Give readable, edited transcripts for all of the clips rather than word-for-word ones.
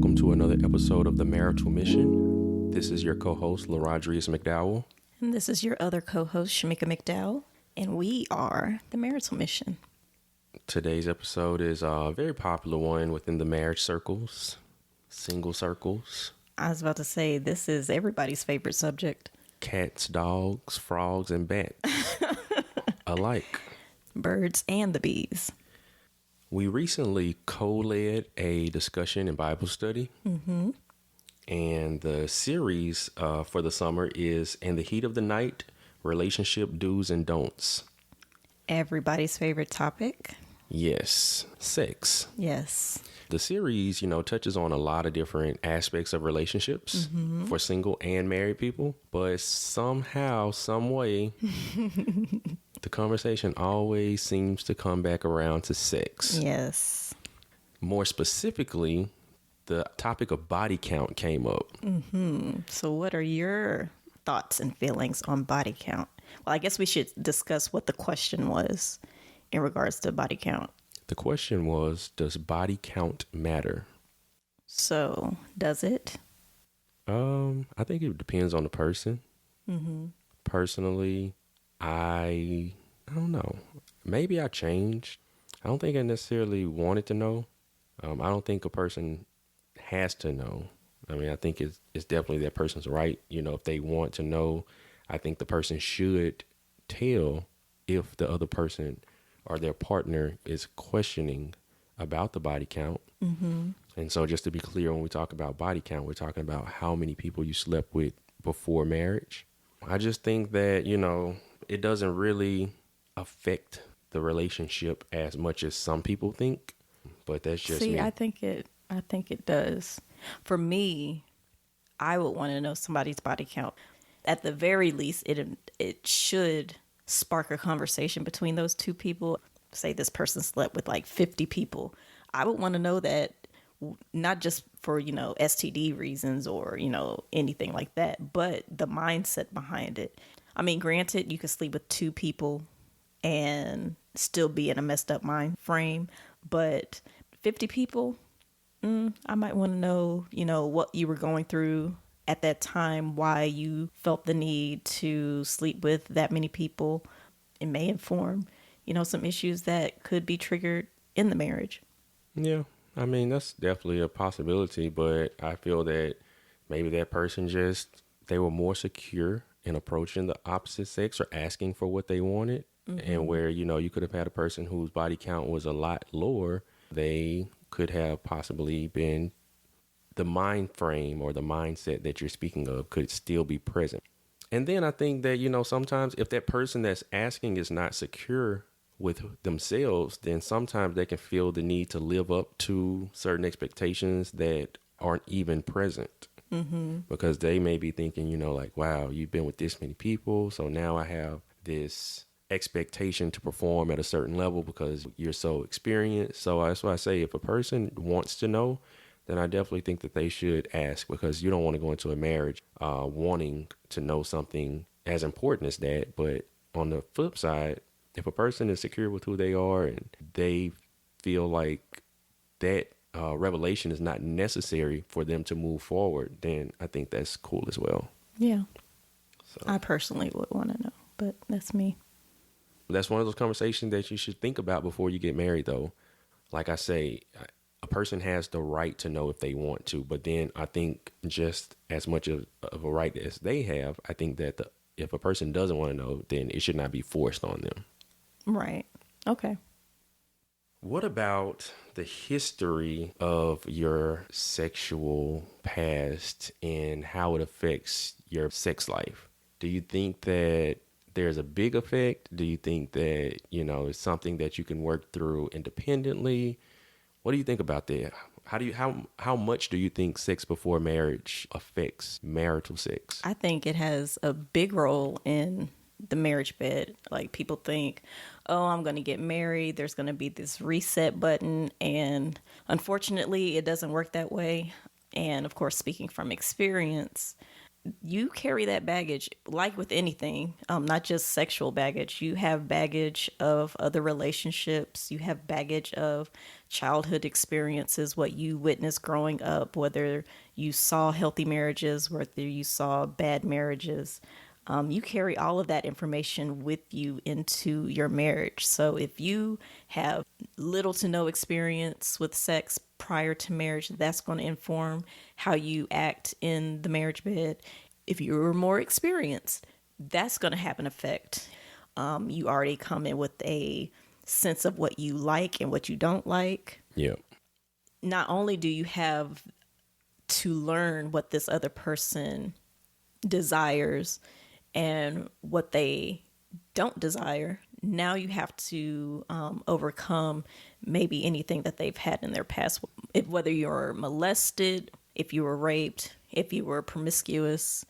welcome to another episode of The Marital Mission. This is your co-host, LaRodrius McDowell. And this is your other co-host, Shamika McDowell. And we are The Marital Mission. Today's episode is a very popular one within the marriage circles, single circles. I was about to say, this is everybody's favorite subject. Cats, dogs, frogs, and bats alike. Birds and the bees. We recently co-led a discussion and Bible study. Mm-hmm. And the series for the summer is In the Heat of the Night, Relationship Do's and Don'ts. Everybody's favorite topic. Yes, sex. Yes. The series, touches on a lot of different aspects of relationships for single and married people. But somehow, some way, the conversation always seems to come back around to sex. Yes. More specifically, the topic of body count came up. Mm-hmm. So what are your thoughts and feelings on body count? Well, I guess we should discuss what the question was in regards to body count. The question was, does body count matter? So, does it? I think it depends on the person. Mm-hmm. Personally, I don't know. Maybe I changed. I don't think I necessarily wanted to know. I don't think a person has to know. I mean, I think it's definitely that person's right. If they want to know, I think the person should tell if the other person or their partner is questioning about the body count. Mm-hmm. And so just to be clear, when we talk about body count, we're talking about how many people you slept with before marriage. I just think that, it doesn't really affect the relationship as much as some people think. But that's just me. I think it does. For me, I would want to know somebody's body count. At the very least, it should spark a conversation between those two people. Say this person slept with like 50 people. I would want to know that, not just for, STD reasons or, anything like that, but the mindset behind it. I mean, granted, you could sleep with two people and still be in a messed up mind frame, but 50 people, I might want to know, what you were going through at that time, why you felt the need to sleep with that many people. It may inform, some issues that could be triggered in the marriage. Yeah, I mean, that's definitely a possibility, but I feel that maybe that person they were more secure in approaching the opposite sex or asking for what they wanted. Mm-hmm. And where, you could have had a person whose body count was a lot lower, they could have possibly been the mind frame or the mindset that you're speaking of could still be present. And then I think that, sometimes if that person that's asking is not secure with themselves, then sometimes they can feel the need to live up to certain expectations that aren't even present. Mm-hmm. Because they may be thinking, like, wow, you've been with this many people, so now I have this expectation to perform at a certain level because you're so experienced. So that's why I say if a person wants to know, then I definitely think that they should ask, because you don't want to go into a marriage wanting to know something as important as that. But on the flip side, if a person is secure with who they are and they feel like that revelation is not necessary for them to move forward, then I think that's cool as well. Yeah. So I personally would want to know, but that's me. That's one of those conversations that you should think about before you get married, though. Like I say, a person has the right to know if they want to, but then I think just as much of a right as they have, I think that if a person doesn't want to know, then it should not be forced on them. Right. Okay. What about the history of your sexual past and how it affects your sex life? Do you think that there's a big effect? Do you think that, it's something that you can work through independently? What do you think about that? How much do you think sex before marriage affects marital sex? I think it has a big role in the marriage bed. Like, people think, oh, I'm going to get married, there's going to be this reset button, and unfortunately it doesn't work that way. And of course, speaking from experience, you carry that baggage, like with anything, not just sexual baggage. You have baggage of other relationships. You have baggage of childhood experiences, what you witnessed growing up, whether you saw healthy marriages, whether you saw bad marriages. You carry all of that information with you into your marriage. So if you have little to no experience with sex prior to marriage, that's going to inform how you act in the marriage bed. If you're more experienced, that's going to have an effect. You already come in with a sense of what you like and what you don't like. Yeah. Not only do you have to learn what this other person desires and what they don't desire, now you have to overcome maybe anything that they've had in their past. Whether you're molested, if you were raped, if you were promiscuous,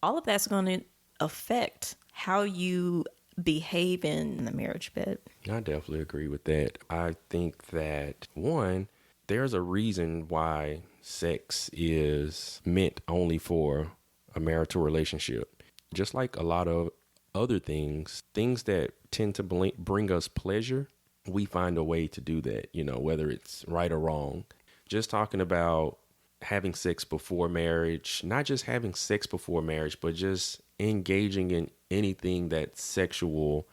all of that's going to affect how you behave in the marriage bed. I definitely agree with that. I think that, one, there's a reason why sex is meant only for a marital relationship. Just like a lot of other things that tend to bring us pleasure, we find a way to do that, whether it's right or wrong. Just talking about having sex before marriage, not just having sex before marriage, but just engaging in anything that's sexual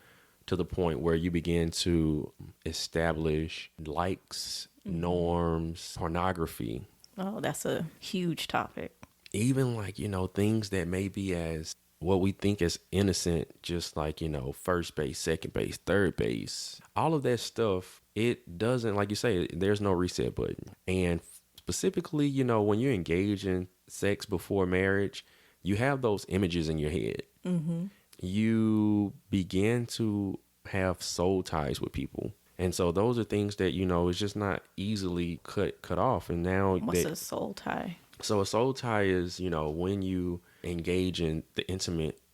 to the point where you begin to establish likes, norms, pornography. Oh, that's a huge topic. Even like, things that may be as what we think is innocent, just like, first base, second base, third base, all of that stuff, it doesn't, like you say, there's no reset button. And specifically, when you engage in sex before marriage, you have those images in your head. Mm-hmm. You begin to have soul ties with people. And so those are things that, it's just not easily cut off. And now what's a soul tie? So a soul tie is, when you engage in the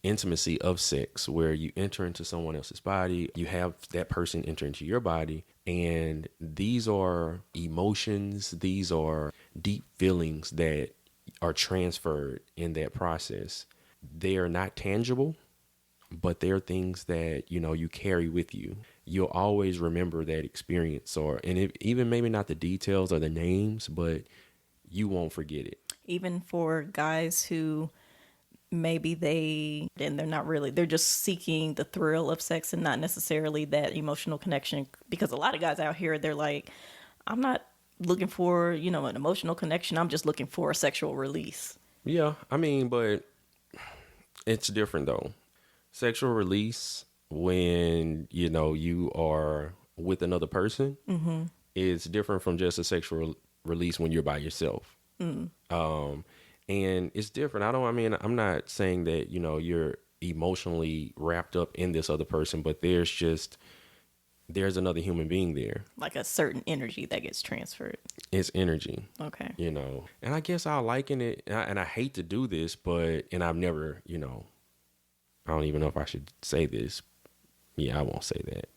intimacy of sex, where you enter into someone else's body, you have that person enter into your body. And these are emotions, these are deep feelings that are transferred in that process. They are not tangible, but they're things that, you carry with you. You'll always remember that experience, even maybe not the details or the names, but you won't forget it. Even for guys who maybe they're not really, they're just seeking the thrill of sex and not necessarily that emotional connection. Because a lot of guys out here, they're like, I'm not looking for, an emotional connection. I'm just looking for a sexual release. Yeah, but it's different though. Sexual release when, you are with another person is different from just a sexual release when you're by yourself. And it's different. I'm not saying that, you're emotionally wrapped up in this other person, but there's another human being there. Like a certain energy that gets transferred. It's energy. Okay. And I guess I'll liken it, and I hate to do this, and I've never, I don't even know if I should say this. Yeah, I won't say that.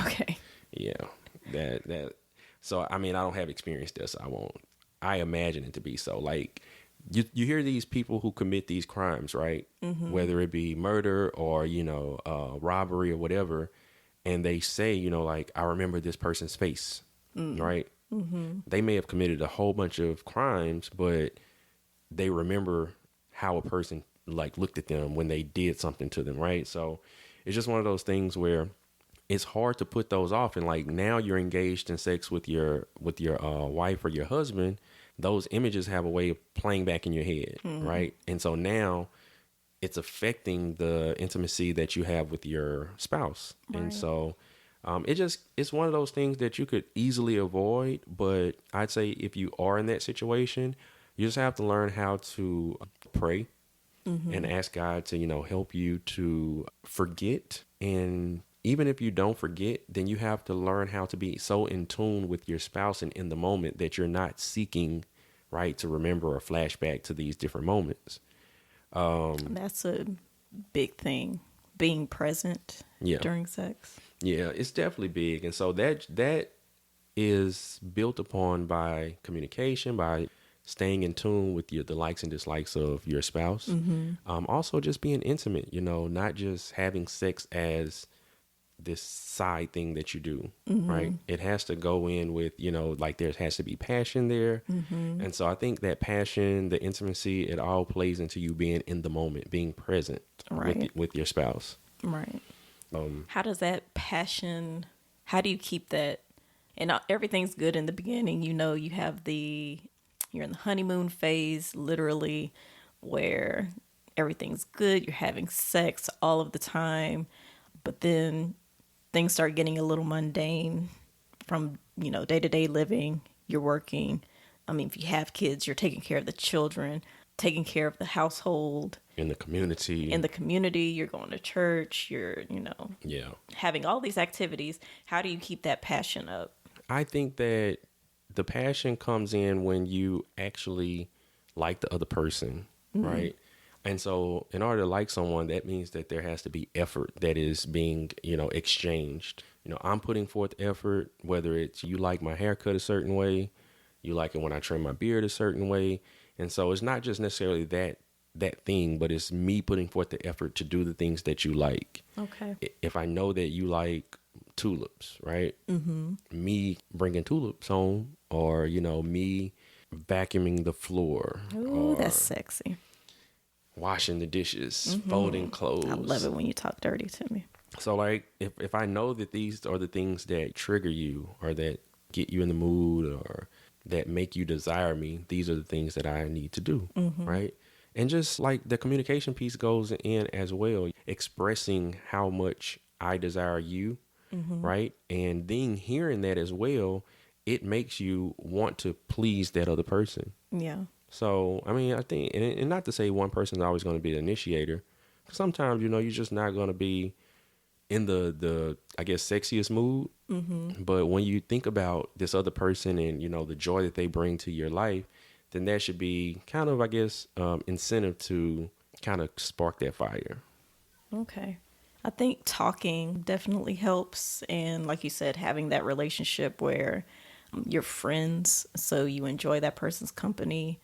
Okay. Yeah. So, I don't have experience there, so I won't. I imagine it to be so. Like, you hear these people who commit these crimes, right? Mm-hmm. Whether it be murder or, robbery or whatever. And they say, like, I remember this person's face, right? Mm-hmm. They may have committed a whole bunch of crimes, but they remember how a person, like, looked at them when they did something to them, right? So it's just one of those things where it's hard to put those off. And, like, now you're engaged in sex with your wife or your husband. Those images have a way of playing back in your head, right? And so now it's affecting the intimacy that you have with your spouse. Right. And so it's one of those things that you could easily avoid. But I'd say if you are in that situation, you just have to learn how to pray and ask God to, help you to forget. And even if you don't forget, then you have to learn how to be so in tune with your spouse and in the moment that you're not seeking, right, to remember or flashback to these different moments. That's a big thing, being present during sex. Yeah, it's definitely big. And so that is built upon by communication, by staying in tune with the likes and dislikes of your spouse. Also just being intimate, not just having sex as this side thing that you do, right? It has to go in with, like there has to be passion there. And so I think that passion, the intimacy, it all plays into you being in the moment, being present Right. with your spouse. Right. How does that passion, how do you keep that? And everything's good in the beginning. You have you're in the honeymoon phase, literally, where everything's good. You're having sex all of the time. But then things start getting a little mundane from, day-to-day living. You're working. I mean, if you have kids, you're taking care of the children, taking care of the household. In the community. You're going to church, you're, Yeah. having all these activities. How do you keep that passion up? I think that the passion comes in when you actually like the other person, right? And so in order to like someone, that means that there has to be effort that is being, exchanged. I'm putting forth effort, whether it's you like my haircut a certain way, you like it when I trim my beard a certain way. And so it's not just necessarily that thing, but it's me putting forth the effort to do the things that you like. Okay. If I know that you like tulips, right? Me bringing tulips home, or, me vacuuming the floor. Ooh, or that's sexy. washing the dishes, folding clothes. I love it when you talk dirty to me. So like if I know that these are the things that trigger you or that get you in the mood or that make you desire me, these are the things that I need to do, right? And just like the communication piece goes in as well, expressing how much I desire you, right? And then hearing that as well, it makes you want to please that other person. Yeah. So, I mean, I think, and not to say one person is always going to be the initiator. Sometimes, you're just not going to be in the I guess, sexiest mood. But when you think about this other person and, the joy that they bring to your life, then that should be kind of, I guess, incentive to kind of spark that fire. Okay. I think talking definitely helps. And like you said, having that relationship where you're friends, so you enjoy that person's company,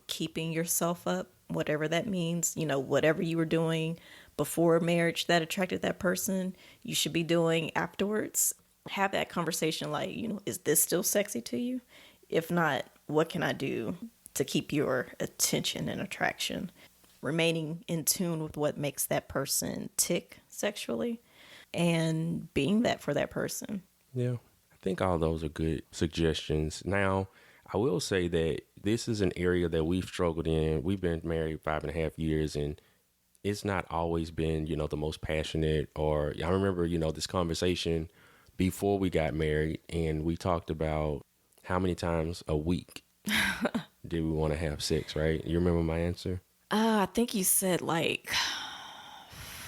keeping yourself up, whatever that means, whatever you were doing before marriage that attracted that person, you should be doing afterwards. Have that conversation like, is this still sexy to you? If not, what can I do to keep your attention and attraction? Remaining in tune with what makes that person tick sexually and being that for that person. Yeah, I think all those are good suggestions. Now, I will say that this is an area that we've struggled in. We've been married 5.5 years, and it's not always been, the most passionate. Or I remember, this conversation before we got married, and we talked about how many times a week did we want to have sex, right? You remember my answer? I think you said like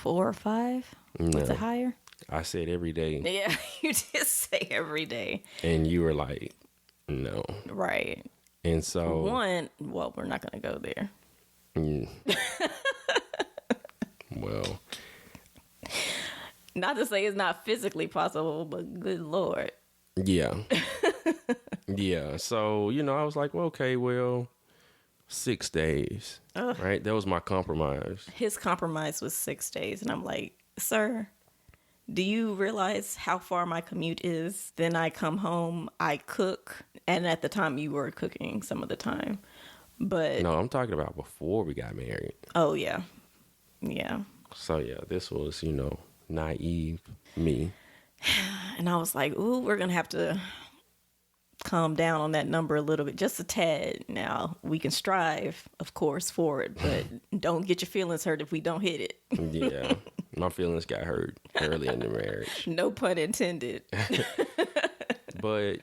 4 or 5. Was No. it higher? I said every day. Yeah, you did say every day. And you were like, no. Right. And so Well, we're not going to go there. Well, Not to say it's not physically possible, but good Lord. yeah. Yeah. So, I was like, well, okay, 6 days. Ugh. Right? That was my compromise. His compromise was 6 days. And I'm like, sir, do you realize how far my commute is? Then I come home, I cook. And at the time you were cooking some of the time. But No, I'm talking about before we got married. oh yeah. Yeah. So, yeah, this was, naive me. And I was like, ooh, we're going to have to calm down on that number a little bit, just a tad. Now, we can strive, of course, for it, but don't get your feelings hurt if we don't hit it. Yeah. My feelings got hurt early in the marriage. No pun intended. But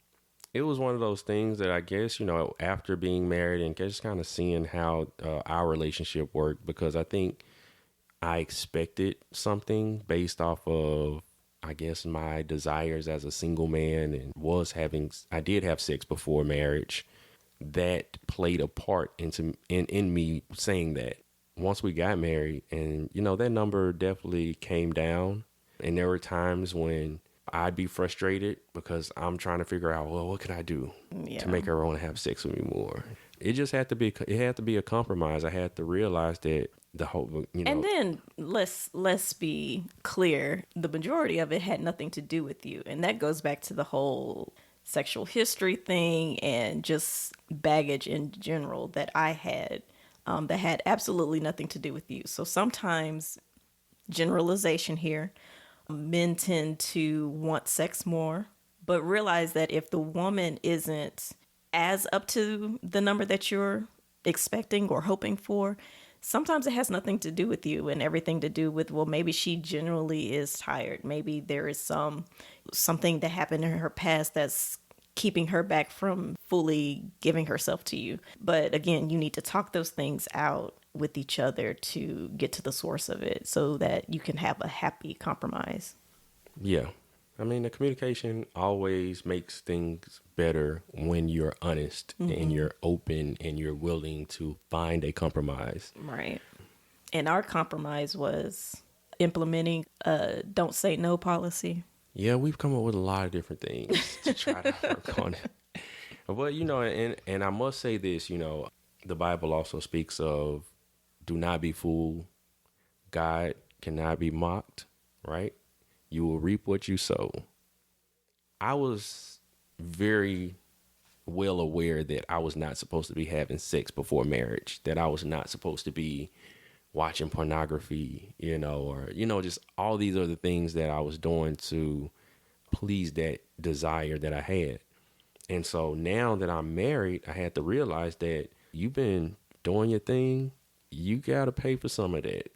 it was one of those things that I guess, after being married and just kind of seeing how our relationship worked, because I think I expected something based off of, I guess, my desires as a single man, and I did have sex before marriage. That played a part in me saying that. Once we got married, and that number definitely came down, and there were times when I'd be frustrated because I'm trying to figure out, well, what can I do to make her want to have sex with me more? It just had to be. It had to be a compromise. I had to realize that the whole, And then let's be clear, the majority of it had nothing to do with you. And that goes back to the whole sexual history thing and just baggage in general that I had, that had absolutely nothing to do with you. So sometimes, generalization here, men tend to want sex more, but realize that if the woman isn't as up to the number that you're expecting or hoping for, sometimes it has nothing to do with you and everything to do with, well, maybe she generally is tired. Maybe there is something that happened in her past that's keeping her back from fully giving herself to you. But again, you need to talk those things out with each other to get to the source of it so that you can have a happy compromise. Yeah. I mean, the communication always makes things better when you're honest and you're open and you're willing to find a compromise. Right. And our compromise was implementing a don't say no policy. Yeah, we've come up with a lot of different things to try to work on it. But, and I must say this, the Bible also speaks of do not be fooled. God cannot be mocked, right? You will reap what you sow. I was very well aware that I was not supposed to be having sex before marriage, that I was not supposed to be watching pornography, or, just all these other things that I was doing to please that desire that I had. And so now that I'm married, I had to realize that you've been doing your thing. You got to pay for some of that.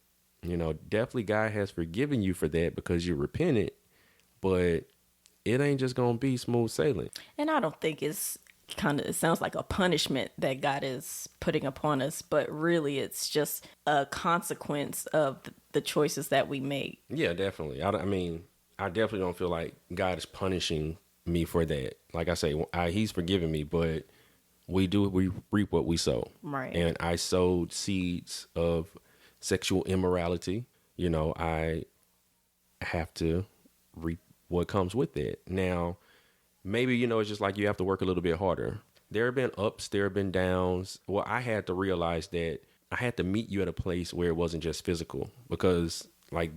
Definitely God has forgiven you for that because you repented, but it ain't just going to be smooth sailing. And I don't think it sounds like a punishment that God is putting upon us, but really it's just a consequence of the choices that we make. Yeah, definitely. I mean, I definitely don't feel like God is punishing me for that. Like I say, he's forgiven me, but we reap what we sow. Right. And I sowed seeds of sexual immorality. I have to reap what comes with it. Now, maybe, it's just like you have to work a little bit harder. There have been ups, there have been downs. Well, I had to realize that I had to meet you at a place where it wasn't just physical, because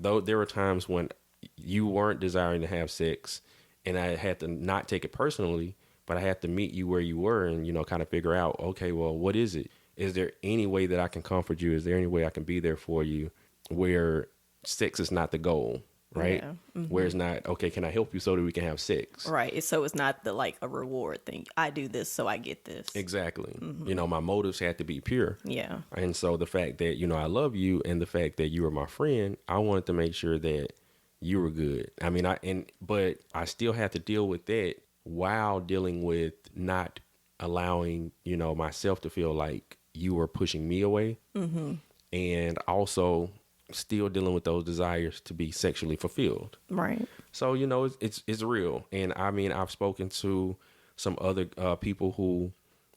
though there were times when you weren't desiring to have sex and I had to not take it personally, but I had to meet you where you were and, kind of figure out, okay, well, what is it? Is there any way that I can comfort you? Is there any way I can be there for you where sex is not the goal? Right? Yeah. Mm-hmm. Where it's not, okay, can I help you so that we can have sex? Right. So it's not a reward thing. I do this, so I get this. Exactly. Mm-hmm. My motives had to be pure. Yeah. And so the fact that, I love you and the fact that you were my friend, I wanted to make sure that you were good. I mean, but I still had to deal with that while dealing with not allowing, myself to feel like you were pushing me away. Mm-hmm. And also still dealing with those desires to be sexually fulfilled. Right. So, it's real. And I mean, I've spoken to some other people who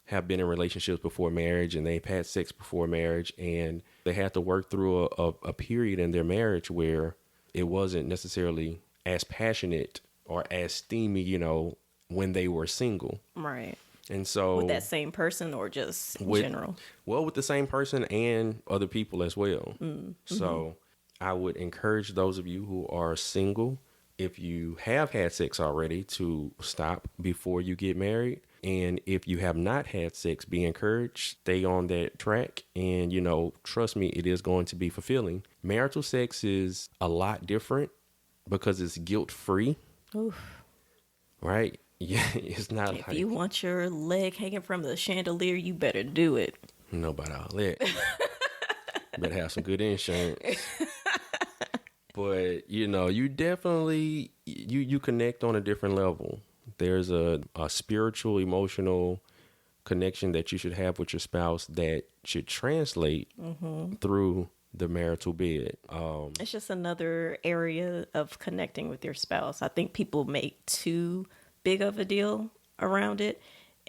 have been in relationships before marriage and they've had sex before marriage, and they had to work through a period in their marriage where it wasn't necessarily as passionate or as steamy, when they were single. Right. And so with that same person or just in general? Well, with the same person and other people as well. Mm-hmm. So I would encourage those of you who are single, if you have had sex already, to stop before you get married. And if you have not had sex, be encouraged, stay on that track. And, trust me, it is going to be fulfilling. Marital sex is a lot different because it's guilt-free. Oof. Right? Yeah, it's not if you want your leg hanging from the chandelier, you better do it. No, about all that. Better have some good insurance. But, you definitely, you connect on a different level. There's a spiritual, emotional connection that you should have with your spouse that should translate through the marital bed. It's just another area of connecting with your spouse. I think people make too big of a deal around it,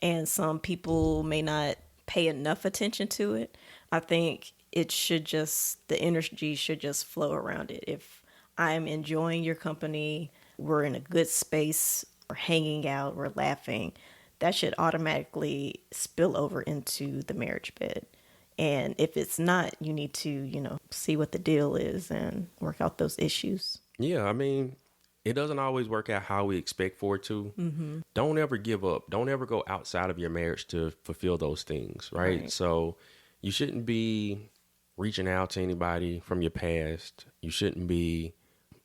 and some people may not pay enough attention to it. I think the energy should just flow around it. If I'm enjoying your company, we're in a good space, we're hanging out, we're laughing, that should automatically spill over into the marriage bed. And if it's not, you need to, see what the deal is and work out those issues. Yeah, I mean, it doesn't always work out how we expect for it to. Mm-hmm. Don't ever give up. Don't ever go outside of your marriage to fulfill those things, right? So you shouldn't be reaching out to anybody from your past. You shouldn't be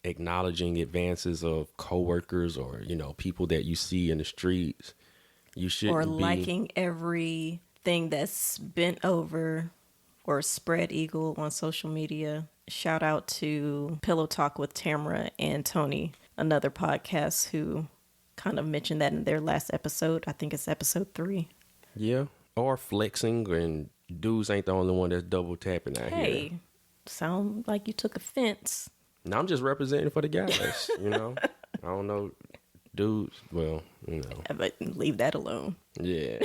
acknowledging advances of coworkers or, people that you see in the streets. You shouldn't Or be liking everything that's bent over or spread eagle on social media. Shout out to Pillow Talk with Tamara and Tony, another podcast who kind of mentioned that in their last episode. I think it's episode 3. Yeah. Or flexing, and dudes ain't the only one that's double tapping out here. Hey, sound like you took offense. Now I'm just representing for the guys, I don't know, dudes, well, But leave that alone. Yeah.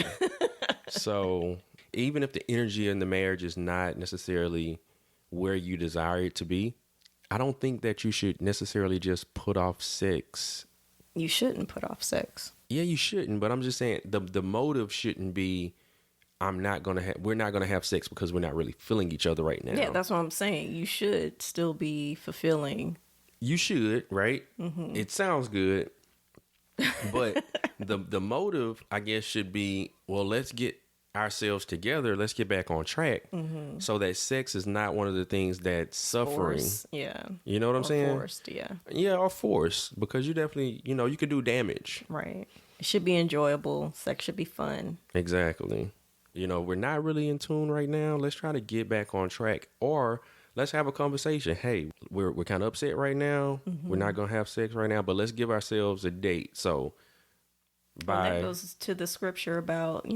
So even if the energy in the marriage is not necessarily where you desire it to be, I don't think that you should necessarily just put off sex. You shouldn't put off sex. Yeah, you shouldn't. But I'm just saying the motive shouldn't be, we're not going to have sex because we're not really feeling each other right now. Yeah, that's what I'm saying. You should still be fulfilling. You should, right? Mm-hmm. It sounds good. But the motive, I guess, should be, well, let's get ourselves together. Let's get back on track, so that sex is not one of the things that's suffering. Yeah. You know what I'm saying? Forced, yeah. Yeah, or forced, because you definitely, you could do damage. Right. It should be enjoyable. Sex should be fun. Exactly. We're not really in tune right now. Let's try to get back on track, or let's have a conversation. Hey, we're kind of upset right now. We're not going to have sex right now, but let's give ourselves a date. So that goes to the scripture about,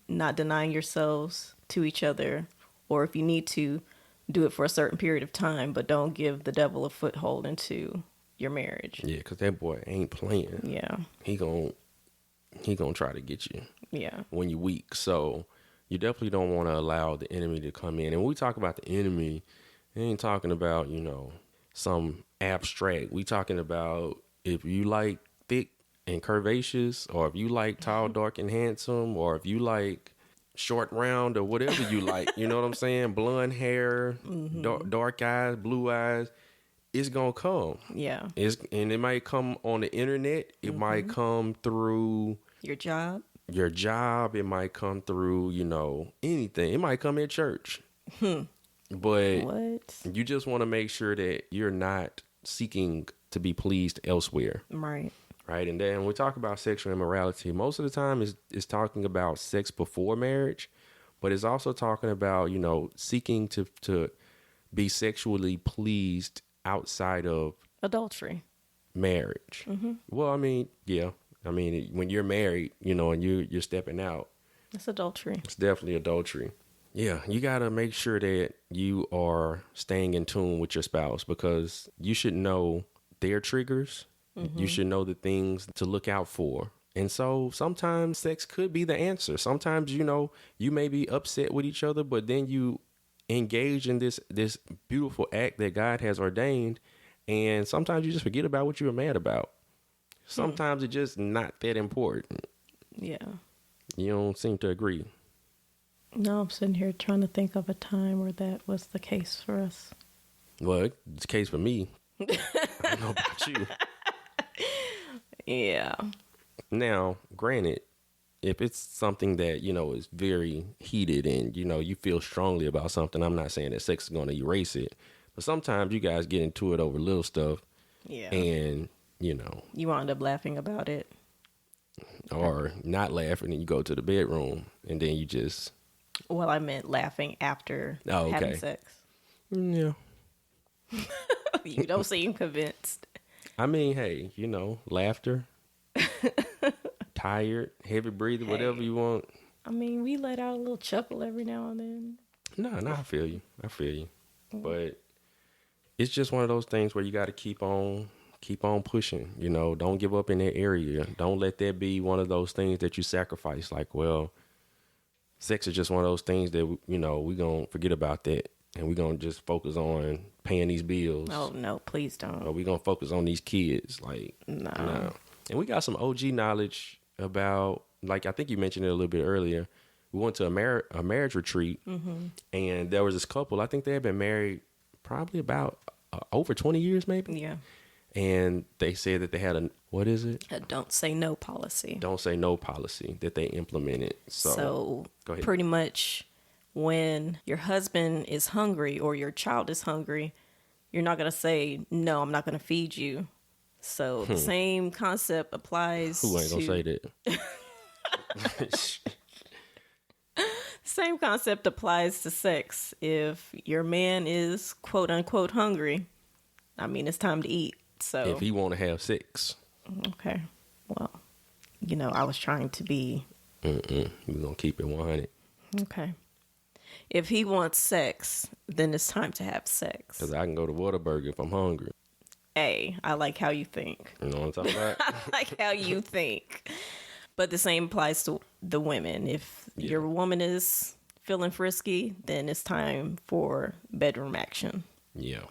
not denying yourselves to each other, or if you need to, do it for a certain period of time, but don't give the devil a foothold into your marriage. Yeah, because that boy ain't playing. Yeah. He gonna try to get you. Yeah. When you're weak. So you definitely don't want to allow the enemy to come in. And when we talk about the enemy, we ain't talking about, some abstract. We talking about if you like thick and curvaceous, or if you like tall, dark, and handsome, or if you like short, round, or whatever you like. You know what I'm saying? Blonde hair, dark eyes, blue eyes. It's going to come. Yeah. And it might come on the internet. It might come through your job. It might come through, anything. It might come at church. But what? You just want to make sure that you're not seeking to be pleased elsewhere. Right. Right. And then when we talk about sexual immorality, most of the time is talking about sex before marriage, but it's also talking about, seeking to be sexually pleased outside of adultery, marriage. Well, I mean, yeah. I mean, when you're married, and you're stepping out, it's adultery. It's definitely adultery. Yeah, you got to make sure that you are staying in tune with your spouse, because you should know their triggers. You should know the things to look out for. And so sometimes sex could be the answer. Sometimes, you may be upset with each other, but then you engage in this beautiful act that God has ordained. And sometimes you just forget about what you were mad about. Sometimes it's just not that important. Yeah. You don't seem to agree. No, I'm sitting here trying to think of a time where that was the case for us. Well, it's the case for me. I don't know about you. Yeah. Now, granted, if it's something that, is very heated and, you feel strongly about something, I'm not saying that sex is going to erase it. But sometimes you guys get into it over little stuff. Yeah. And, you wind up laughing about it. Or not laughing, and you go to the bedroom and then you just... Well, I meant laughing after having sex. Yeah. You don't seem convinced. I mean, hey, laughter, tired, heavy breathing, whatever you want. I mean, we let out a little chuckle every now and then. No, I feel you. But it's just one of those things where you got to keep on pushing. Don't give up in that area. Don't let that be one of those things that you sacrifice. Like, well, sex is just one of those things that, we're going to forget about that. And we're going to just focus on paying these bills. Oh, no, please don't. Or we're going to focus on these kids. Like, no. And we got some OG knowledge about like I think you mentioned it a little bit earlier. We went to a marriage retreat, and there was this couple. I think they had been married probably about over 20 years, maybe. Yeah. And they said that they had what is it? A don't say no policy. Don't say no policy that they implemented. So go ahead. Pretty much when your husband is hungry or your child is hungry, you're not going to say, no, I'm not going to feed you. So the same concept applies Who ain't gonna say that? Same concept applies to sex. If your man is quote unquote hungry, I mean, it's time to eat. So If he want to have sex. Okay. Well, I was trying to be. We're going to keep it 100. Okay. If he wants sex, then it's time to have sex. Because I can go to Whataburger if I'm hungry. Hey, I like how you think. You know what I'm talking about? I like how you think. But the same applies to the women. If your woman is feeling frisky, then it's time for bedroom action. Yeah.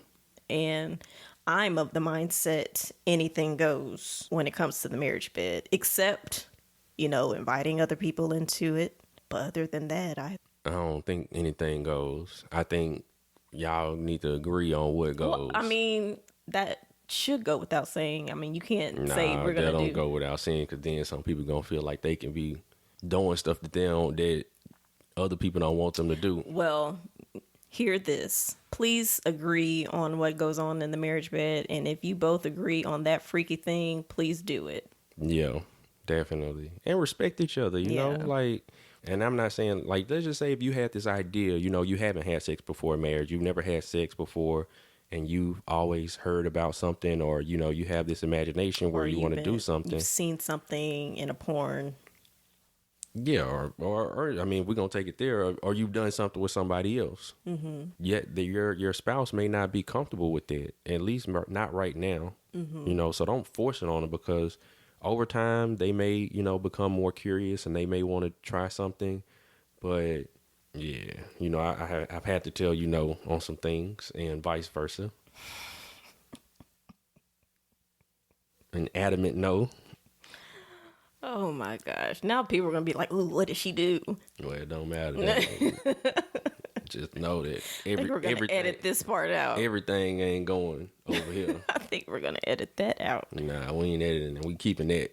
And I'm of the mindset anything goes when it comes to the marriage bed, except, inviting other people into it. But other than that, I don't think anything goes. I think y'all need to agree on what goes. Well, I mean, that should go without saying. I mean, you can't say we're going to do. That don't go without saying, because then some people going to feel like they can be doing stuff that other people don't want them to do. Well, hear this. Please agree on what goes on in the marriage bed. And if you both agree on that freaky thing, please do it. Yeah, definitely. And respect each other, you know? Like, and I'm not saying, like, let's just say if you had this idea, you haven't had sex before marriage, you've never had sex before, and you've always heard about something, or, you have this imagination where you want to do something. You've seen something in a porn. Yeah, or I mean, we're going to take it there, or you've done something with somebody else. Mm-hmm. Yet your spouse may not be comfortable with that, at least not right now. Mm-hmm. So don't force it on them, because over time they may, become more curious and they may want to try something. But yeah, I've had to tell no on some things, and vice versa. An adamant no. Oh my gosh. Now people are going to be like, ooh, what did she do? Well, it don't matter. Just know that we're going to edit this part out. Everything ain't going over here. I think we're going to edit that out. Nah, we ain't editing it. We keeping that.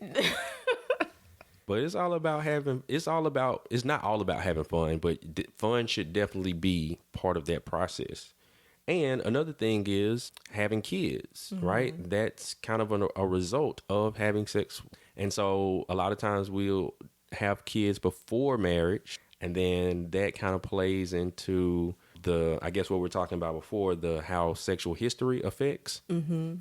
But it's not all about having fun, but fun should definitely be part of that process. And another thing is having kids, right? That's kind of a result of having sex. And so a lot of times we'll have kids before marriage, and then that kind of plays into I guess what we're talking about before, how sexual history affects,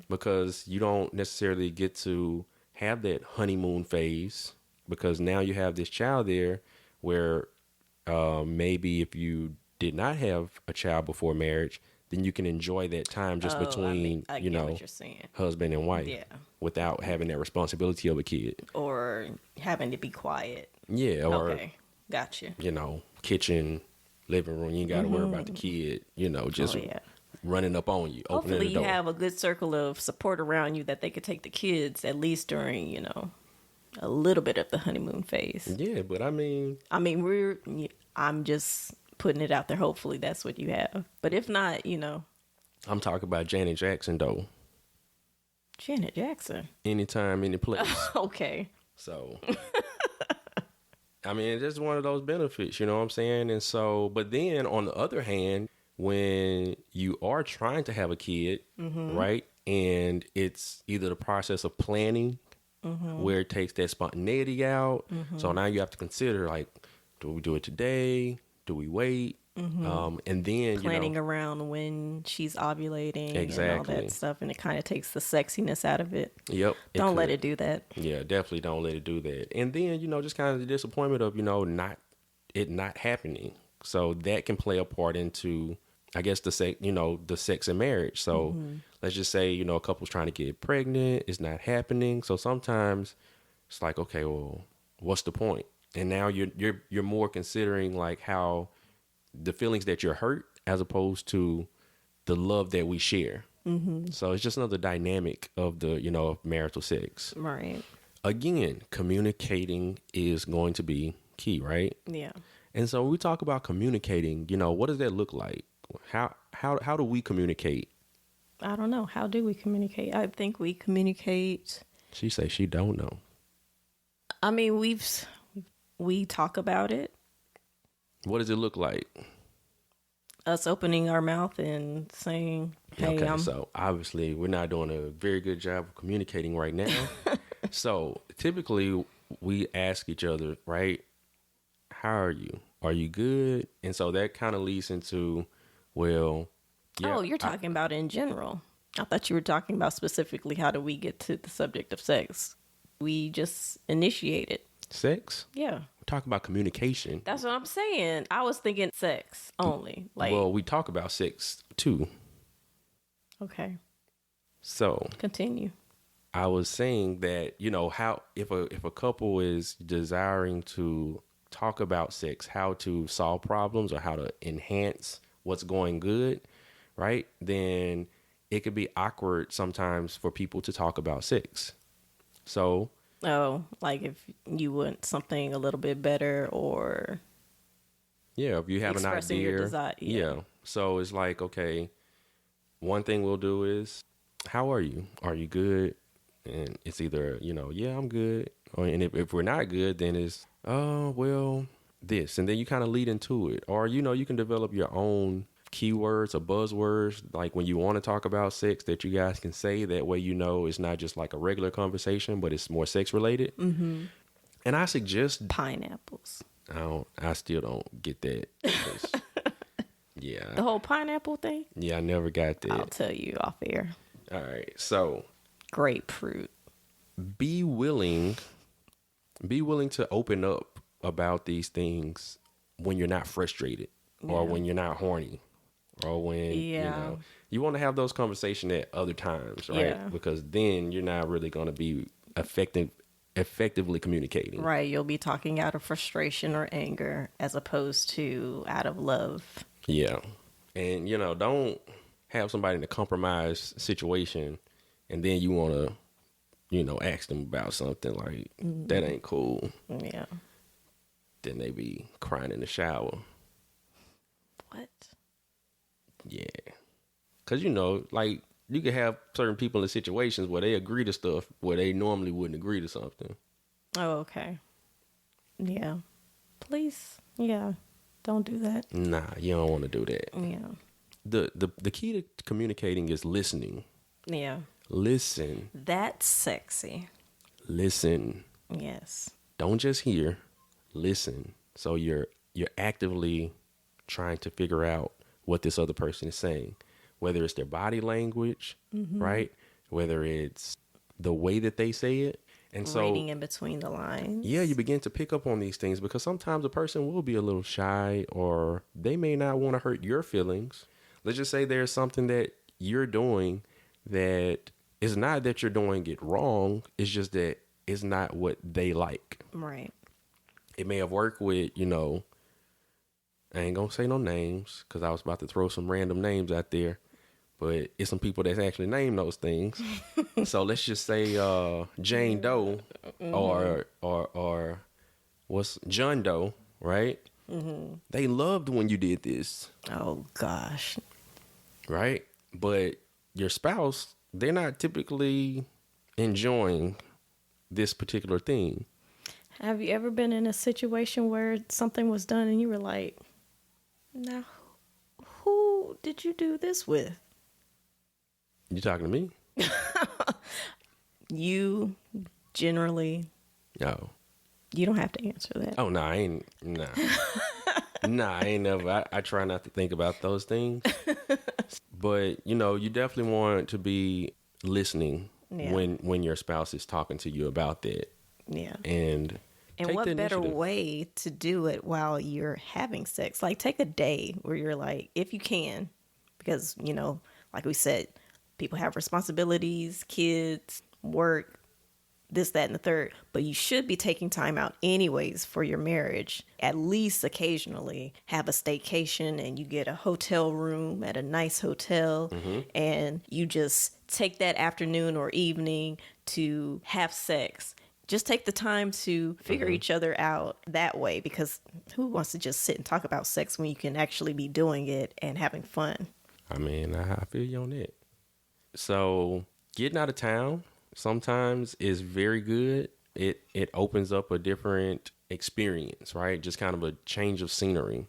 because you don't necessarily get to have that honeymoon phase, because now you have this child there where maybe if you did not have a child before marriage, then you can enjoy that time just between, I get what you're saying. Husband and wife, without having that responsibility of a kid. Or having to be quiet. Yeah. Or, okay, gotcha. Kitchen, living room, you ain't got to worry about the kid, just running up on you, opening Hopefully the door. You have a good circle of support around you that they could take the kids, at least during, a little bit of the honeymoon phase. Yeah, but I'm just putting it out there. Hopefully that's what you have. But if not, I'm talking about Janet Jackson, though. Janet Jackson? Anytime, any place. Okay. So, I mean, it's just one of those benefits, you know what I'm saying? And so, but then on the other hand, when you are trying to have a kid, right? And it's either the process of planning, where it takes that spontaneity out. So now you have to consider, like, do we do it today? Do we wait? And then planning around when she's ovulating, exactly, and all that stuff, and it kind of takes the sexiness out of it. Yep. Don't let it do that. Yeah, definitely don't let it do that. And then just kind of the disappointment of not happening. So that can play a part into, I guess, the sex and marriage. So let's just say a couple's trying to get pregnant, it's not happening. So sometimes it's like, okay, well, what's the point? And now you're more considering like how the feelings that you're hurt as opposed to the love that we share. So it's just another dynamic of the of marital sex. Right. again, communicating is going to be key, right? Yeah. And so when we talk about communicating, what does that look like? How do we communicate? I don't know. How do we communicate? I think we communicate. She say she don't know. I mean, we talk about it. What does it look like? Us opening our mouth and saying, "Hey, Okay, so obviously we're not doing a very good job of communicating right now. So typically we ask each other, right? How are you? Are you good? And so that kind of leads into, well, yeah. oh, you're talking about in general. I thought you were talking about specifically how do we get to the subject of sex. We just initiate it. Sex? Yeah. Talk about communication. That's what I'm saying. I was thinking sex only. Like, Well, we talk about sex too. okay, So continue. I was saying that, how if a couple is desiring to talk about sex, how to solve problems or how to enhance what's going good, right? Then it could be awkward sometimes for people to talk about sex. So, Oh, like if you want something a little bit better or yeah, if you have an expressing idea, your desire. yeah. So it's like, okay, one thing we'll do is, how are you? Are you good? And it's either, yeah, I'm good. And if we're not good, then it's, oh, well, this. And then you kind of lead into it. Or, you can develop your own keywords or buzzwords, like when you want to talk about sex that you guys can say. That way, it's not just like a regular conversation, but it's more sex related. Mm-hmm. And I suggest pineapples. I still don't get that. Yeah. The whole pineapple thing? Yeah, I never got that. I'll tell you off air. All right. So Grapefruit. be willing to open up about these things when you're not frustrated or when you're not horny or when you want to have those conversations at other times, right? Yeah. Because then you're not really going to be effectively communicating. Right. You'll be talking out of frustration or anger as opposed to out of love. Yeah. And, don't have somebody in a compromised situation and then you want to, ask them about something like, that ain't cool. Yeah. Then they be crying in the shower. What? Yeah. Because, like, you can have certain people in situations where they agree to stuff where they normally wouldn't agree to something. Oh, okay. Yeah. Please. Yeah. Don't do that. Nah, you don't want to do that. Yeah. The key to communicating is listening. Yeah. Listen. That's sexy. Listen. Yes. Don't just hear. Listen. So you're actively trying to figure out what this other person is saying, whether it's their body language, right? Whether it's the way that they say it. And so reading in between the lines. Yeah, you begin to pick up on these things because sometimes a person will be a little shy or they may not want to hurt your feelings. Let's just say there's something that you're doing that is not that you're doing it wrong. It's just that it's not what they like. Right. It may have worked with, I ain't going to say no names because I was about to throw some random names out there. But it's some people that's actually named those things. So let's just say Jane Doe or what's John Doe, right? Mm-hmm. They loved when you did this. Oh, gosh. Right? But your spouse, they're not typically enjoying this particular thing. Have you ever been in a situation where something was done and you were like, now, who did you do this with? You talking to me? You generally. No. You don't have to answer that. Oh, no, I ain't. Nah. Nah, I ain't never. I try not to think about those things. But, you definitely want to be listening when your spouse is talking to you about that. Yeah. And what better way to do it while you're having sex? Like, take a day where you're like, if you can, because, like we said, people have responsibilities, kids, work, this, that, and the third. But you should be taking time out anyways for your marriage. At least occasionally have a staycation and you get a hotel room at a nice hotel and you just take that afternoon or evening to have sex. Just take the time to figure each other out that way, because who wants to just sit and talk about sex when you can actually be doing it and having fun? I mean, I feel you on that. So getting out of town sometimes is very good. It opens up a different experience, right? Just kind of a change of scenery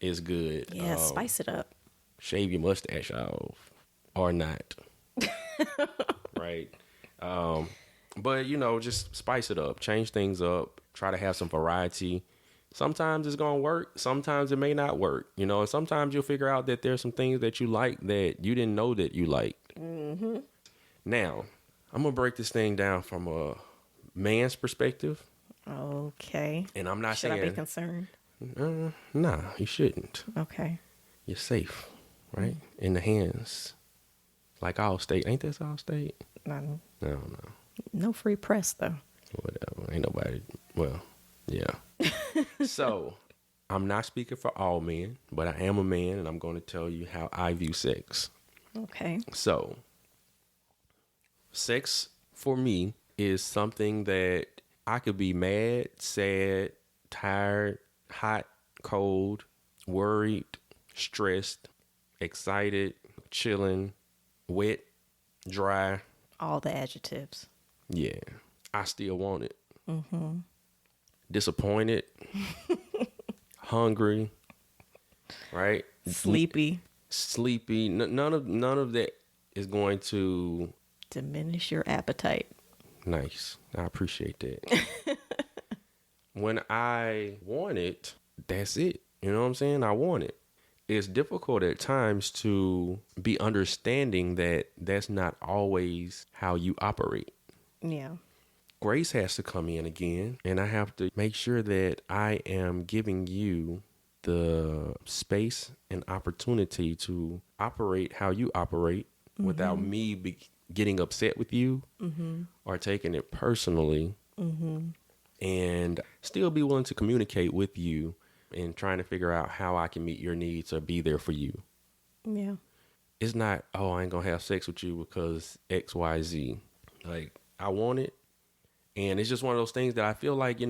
is good. Yeah, spice it up. Shave your mustache off or not, right? But just spice it up, change things up, try to have some variety. Sometimes it's gonna work, sometimes it may not work, and sometimes you'll figure out that there's some things that you like that you didn't know that you liked. Now, I'm gonna break this thing down from a man's perspective, Okay. and I'm not Should saying I be concerned? nah, you shouldn't. Okay. You're safe, right? In the hands like Allstate. Ain't this Allstate? No, No. no free press though. Whatever. Ain't nobody. Well, yeah. So, I'm not speaking for all men, but I am a man, and I'm going to tell you how I view sex. Okay. So, sex for me is something that I could be mad, sad, tired, hot, cold, worried, stressed, excited, chilling, wet, dry. All the adjectives. Yeah, I still want it. Disappointed, hungry, right? Sleepy. Sleepy. None of that is going to. Diminish your appetite. Nice. I appreciate that. When I want it, that's it. You know what I'm saying? I want it. It's difficult at times to be understanding that that's not always how you operate. Yeah. Grace has to come in again, and I have to make sure that I am giving you the space and opportunity to operate how you operate without me getting upset with you or taking it personally, and still be willing to communicate with you and trying to figure out how I can meet your needs or be there for you. Yeah. It's not, oh, I ain't gonna have sex with you because X, Y, Z. Like, I want it. And it's just one of those things that I feel like,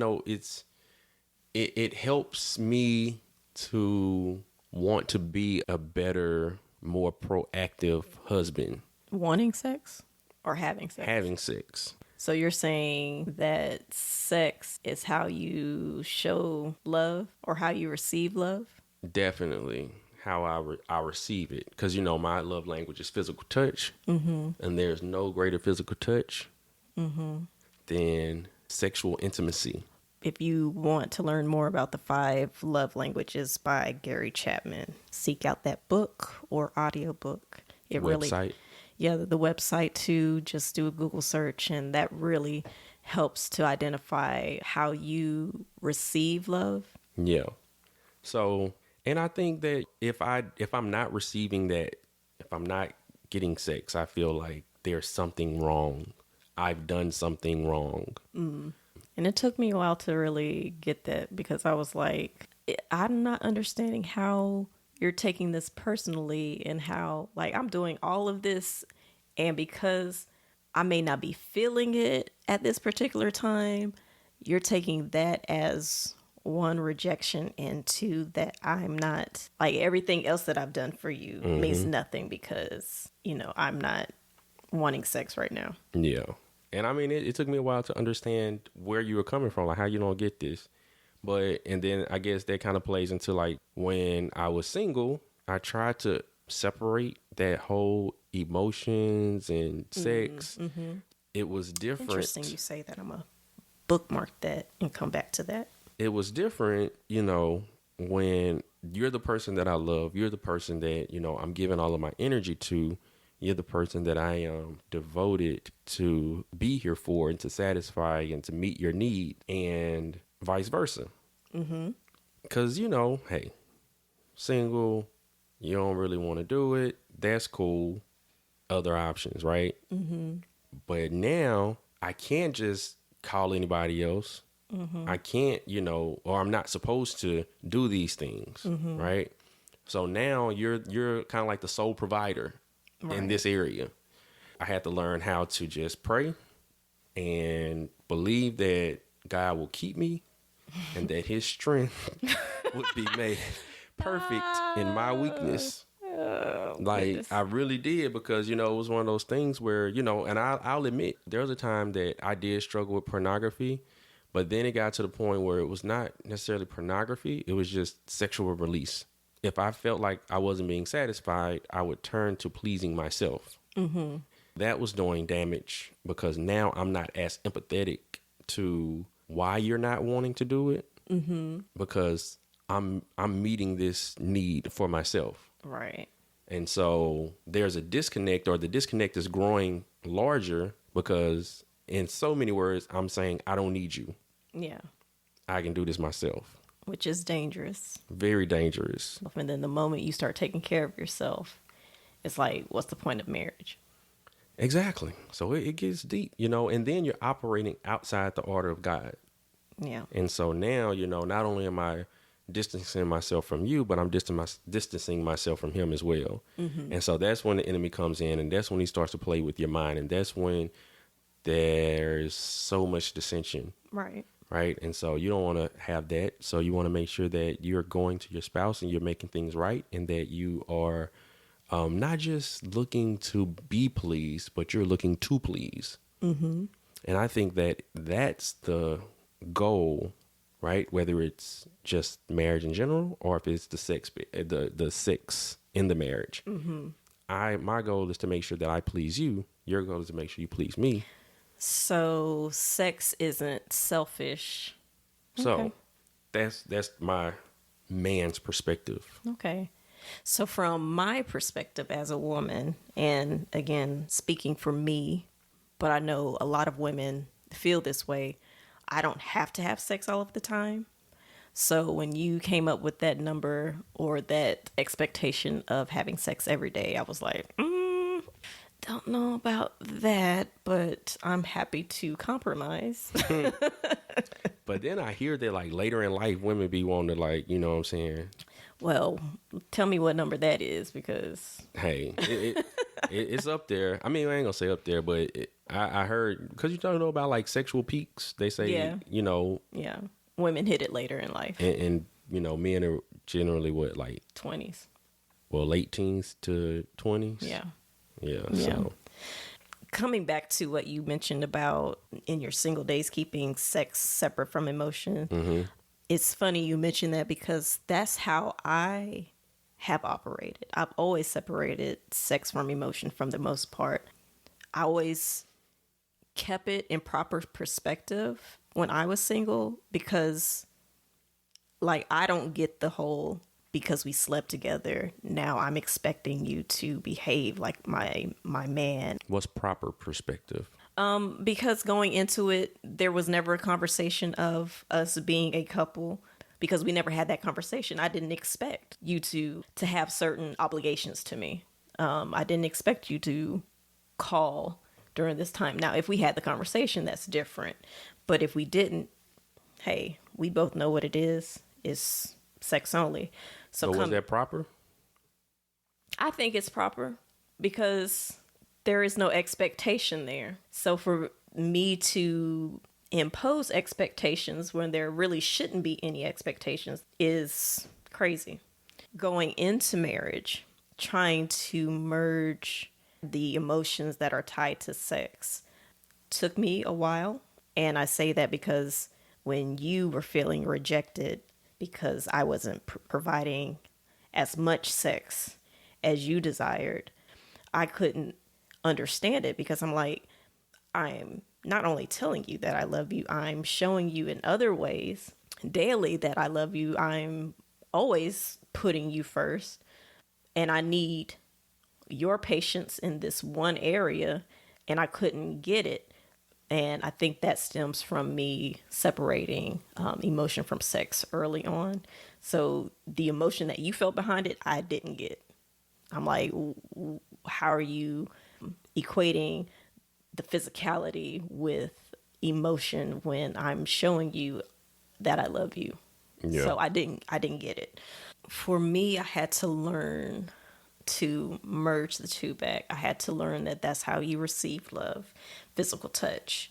it helps me to want to be a better, more proactive husband. Wanting sex or having sex? Having sex. So you're saying that sex is how you show love or how you receive love? Definitely how I receive it. Because, my love language is physical touch. And there's no greater physical touch than sexual intimacy. If you want to learn more about the 5 love languages by Gary Chapman, seek out that book or audiobook. It Website. The website too. Just do a Google search, and that really helps to identify how you receive love. Yeah. So, and I think that if I'm not receiving that, if I'm not getting sex, I feel like there's something wrong. I've done something wrong. And it took me a while to really get that, because I was like, I'm not understanding how you're taking this personally, and how, like, I'm doing all of this, and because I may not be feeling it at this particular time, you're taking that as one, rejection, and 2, that I'm not, like, everything else that I've done for you means nothing because, I'm not wanting sex right now. Yeah. And I mean, it took me a while to understand where you were coming from, like how you don't get this. And then I guess that kind of plays into, like, when I was single, I tried to separate that whole emotions and sex. It was different. Interesting you say that. I'm going to bookmark that and come back to that. It was different, when you're the person that I love, you're the person that, I'm giving all of my energy to. You're the person that I am devoted to be here for and to satisfy and to meet your need, and vice versa. Because, hey, single, you don't really want to do it. That's cool. Other options, right? But now I can't just call anybody else. I can't, or I'm not supposed to do these things, right? So now you're kind of like the sole provider. Right. In this area, I had to learn how to just pray and believe that God will keep me and that his strength would be made perfect in my weakness. Oh, Like, goodness. I really did, because, it was one of those things where, and I'll admit, there was a time that I did struggle with pornography, but then it got to the point where it was not necessarily pornography. It was just sexual release. If I felt like I wasn't being satisfied, I would turn to pleasing myself. That was doing damage, because now I'm not as empathetic to why you're not wanting to do it, because I'm meeting this need for myself. Right. And so there's a disconnect, or the disconnect is growing larger, because in so many words, I'm saying, I don't need you. Yeah. I can do this myself. Which is dangerous. Very dangerous. And then the moment you start taking care of yourself, it's like, what's the point of marriage? Exactly. So it gets deep, and then you're operating outside the order of God. Yeah. And so now, not only am I distancing myself from you, but I'm distancing myself from him as well. And so that's when the enemy comes in, and that's when he starts to play with your mind. And that's when there's so much dissension. Right. Right. And so you don't want to have that. So you want to make sure that you're going to your spouse and you're making things right, and that you are not just looking to be pleased, but you're looking to please. And I think that that's the goal, right? Whether it's just marriage in general, or if it's the sex in the marriage. My goal is to make sure that I please you. Your goal is to make sure you please me. So sex isn't selfish. So Okay. that's my man's perspective. Okay. So from my perspective as a woman, and again, speaking for me, but I know a lot of women feel this way, I don't have to have sex all of the time. So when you came up with that number or that expectation of having sex every day, I was like, don't know about that, but I'm happy to compromise. But then I hear that, like, later in life, women be wanting to, like, you know what I'm saying? Well, tell me what number that is, because Hey, it's up there. I mean, I ain't gonna say up there, but I heard, because you don't know about, like, sexual peaks. They say, Yeah. Yeah, women hit it later in life, and men are generally what, like, 20s. well, late teens to 20s. Yeah. Yeah. Yeah. So Coming back to what you mentioned about in your single days keeping sex separate from emotion, it's funny you mentioned that, because that's how I have operated. I've always separated sex from emotion for the most part. I always kept it in proper perspective when I was single, because like I don't get the whole, because we slept together, now I'm expecting you to behave like my man. what's proper perspective? Because going into it, there was never a conversation of us being a couple, because we never had that conversation. I didn't expect you to have certain obligations to me. I didn't expect you to call during this time. Now, if we had the conversation, that's different. But if we didn't, hey, we both know what it is. It's sex only. So was that proper? I think it's proper, because there is no expectation there. So for me to impose expectations when there really shouldn't be any expectations is crazy. Going into marriage, trying to merge the emotions that are tied to sex took me a while. And I say that because when you were feeling rejected because I wasn't providing as much sex as you desired, I couldn't understand it, because I'm like, I'm not only telling you that I love you, I'm showing you in other ways daily that I love you. I'm always putting you first, and I need your patience in this one area, and I couldn't get it. And I think that stems from me separating emotion from sex early on. So the emotion that you felt behind it, I didn't get. I'm like, how are you equating the physicality with emotion when I'm showing you that I love you? Yeah. So I didn't get it. For me, I had to learn to merge the two back. I had to learn that that's how you receive love, physical touch.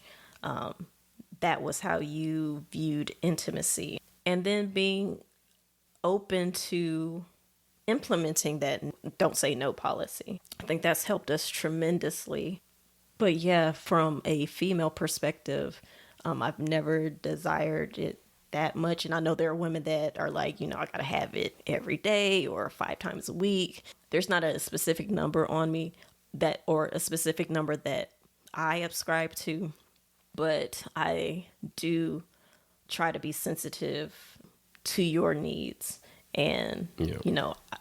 that was how you viewed intimacy. And then being open to implementing that don't say no policy. I think that's helped us tremendously. But yeah, from a female perspective, I've never desired it that much. And I know there are women that are like, I got to have it every day or 5 times a week. There's not a specific number on me or a specific number that I subscribe to, but I do try to be sensitive to your needs. And,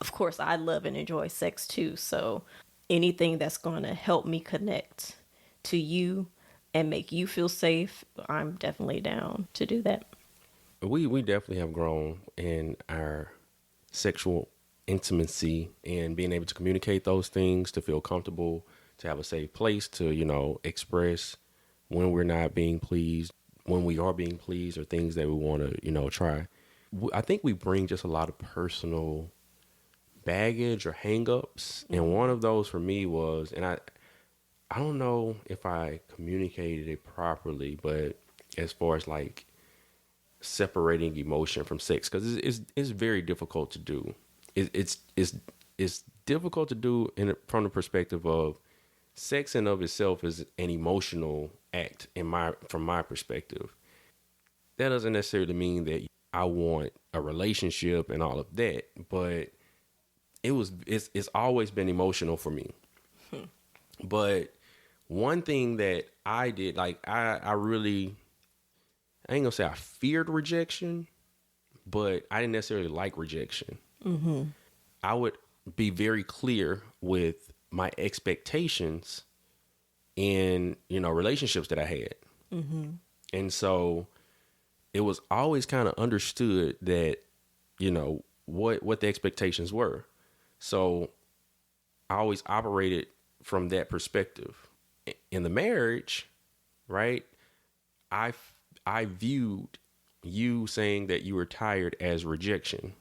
of course, I love and enjoy sex too. So anything that's going to help me connect to you and make you feel safe, I'm definitely down to do that. We definitely have grown in our sexual intimacy and being able to communicate those things, to feel comfortable, to have a safe place to, express when we're not being pleased, when we are being pleased, or things that we want to, try. I think we bring just a lot of personal baggage or hangups. And one of those for me was, and I don't know if I communicated it properly, but as far as like separating emotion from sex, because it's very difficult to do. It's difficult to do from the perspective of sex in of itself is an emotional act from my perspective. That doesn't necessarily mean that I want a relationship and all of that, but it's always been emotional for me. But one thing that I did, like I ain't gonna say I feared rejection, but I didn't necessarily like rejection. I would be very clear with my expectations in, relationships that I had. And so it was always kind of understood that, what the expectations were. So I always operated from that perspective. In the marriage, right, I viewed you saying that you were tired as rejection.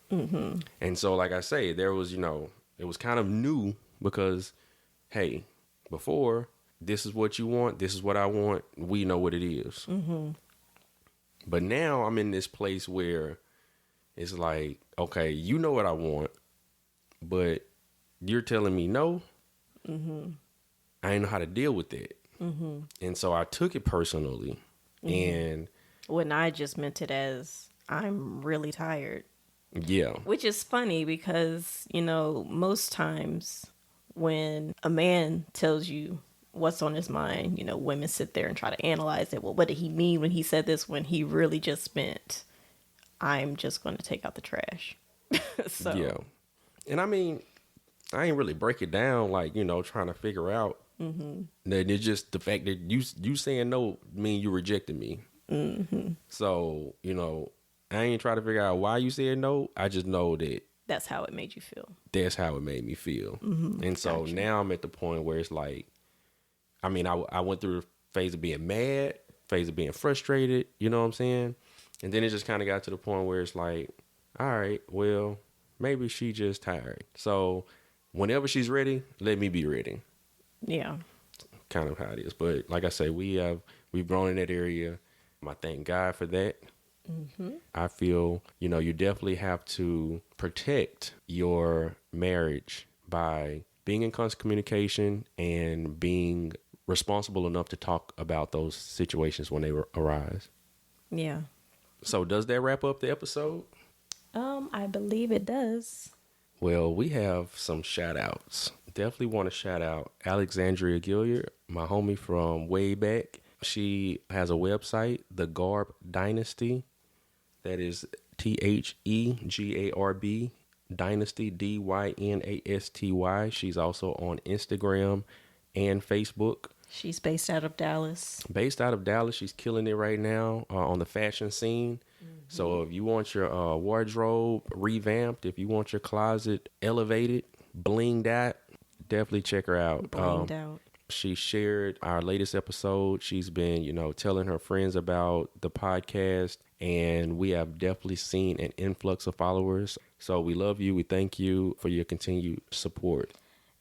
And so, like I say, there was, it was kind of new because, hey, before, this is what you want, this is what I want, we know what it is. But now I'm in this place where it's like, okay, you know what I want, but you're telling me no. I didn't know how to deal with it. And so I took it personally. And when I just meant it as, I'm really tired. Yeah. Which is funny because, most times when a man tells you what's on his mind, women sit there and try to analyze it. Well, what did he mean when he said this, when he really just meant, I'm just going to take out the trash. So Yeah. And I mean, I ain't really break it down like, trying to figure out that it's just the fact that you saying no mean you rejected me. So, I ain't trying to figure out why you said no. I just know that that's how it made you feel. That's how it made me feel. And so Gotcha. now I'm at the point where it's like, I mean, I went through the phase of being mad, phase of being frustrated, you know what I'm saying? And then it just kind of got to the point where it's like, all right, well, maybe she just tired. So whenever she's ready, let me be ready. Yeah. Kind of how it is. But like I say, we've grown in that area. I thank God for that. I feel, you definitely have to protect your marriage by being in constant communication and being responsible enough to talk about those situations when they arise. Yeah. So does that wrap up the episode? I believe it does. Well, we have some shout outs. Definitely want to shout out Alexandria Gilliard, my homie from way back. She has a website, The Garb Dynasty. That is TheGarb Dynasty, Dynasty. She's also on Instagram and Facebook. She's based out of Dallas. She's killing it right now on the fashion scene. So if you want your wardrobe revamped, if you want your closet elevated, blinged out, definitely check her out. Blinged out. She shared our latest episode. She's been, telling her friends about the podcast, and we have definitely seen an influx of followers. So we love you. We thank you for your continued support.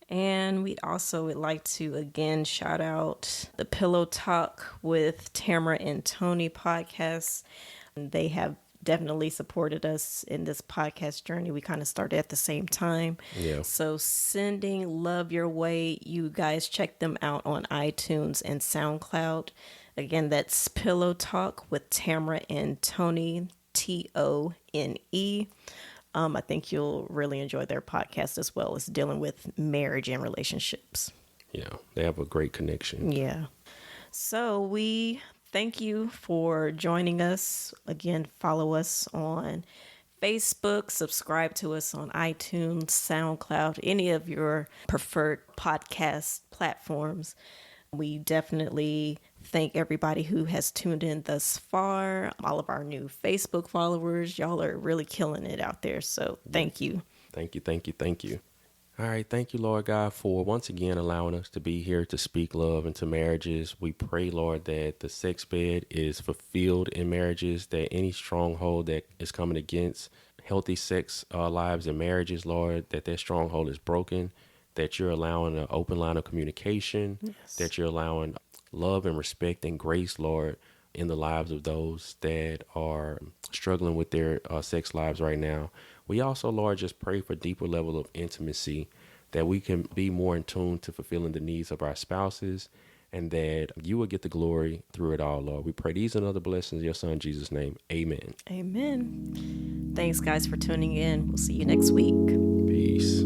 And we also would like to again shout out the Pillow Talk with Tamara and Tony podcast. They have definitely supported us in this podcast journey. We kind of started at the same time. Yeah. So sending love your way. You guys check them out on iTunes and SoundCloud. Again, that's Pillow Talk with Tamara and Tony, Tone. I think you'll really enjoy their podcast as well as dealing with marriage and relationships. Yeah. They have a great connection. Yeah. So we thank you for joining us. Again, follow us on Facebook, subscribe to us on iTunes, SoundCloud, any of your preferred podcast platforms. We definitely thank everybody who has tuned in thus far. All of our new Facebook followers, y'all are really killing it out there. So thank you. Thank you. Thank you. Thank you. All right. Thank you, Lord God, for once again allowing us to be here to speak love into marriages. We pray, Lord, that the sex bed is fulfilled in marriages, that any stronghold that is coming against healthy sex lives and marriages, Lord, that stronghold is broken, that you're allowing an open line of communication, Yes. that you're allowing love and respect and grace, Lord, in the lives of those that are struggling with their sex lives right now. We also, Lord, just pray for deeper level of intimacy, that we can be more in tune to fulfilling the needs of our spouses, and that you will get the glory through it all, Lord. We pray these and other blessings in your son, Jesus' name. Amen. Amen. Thanks, guys, for tuning in. We'll see you next week. Peace.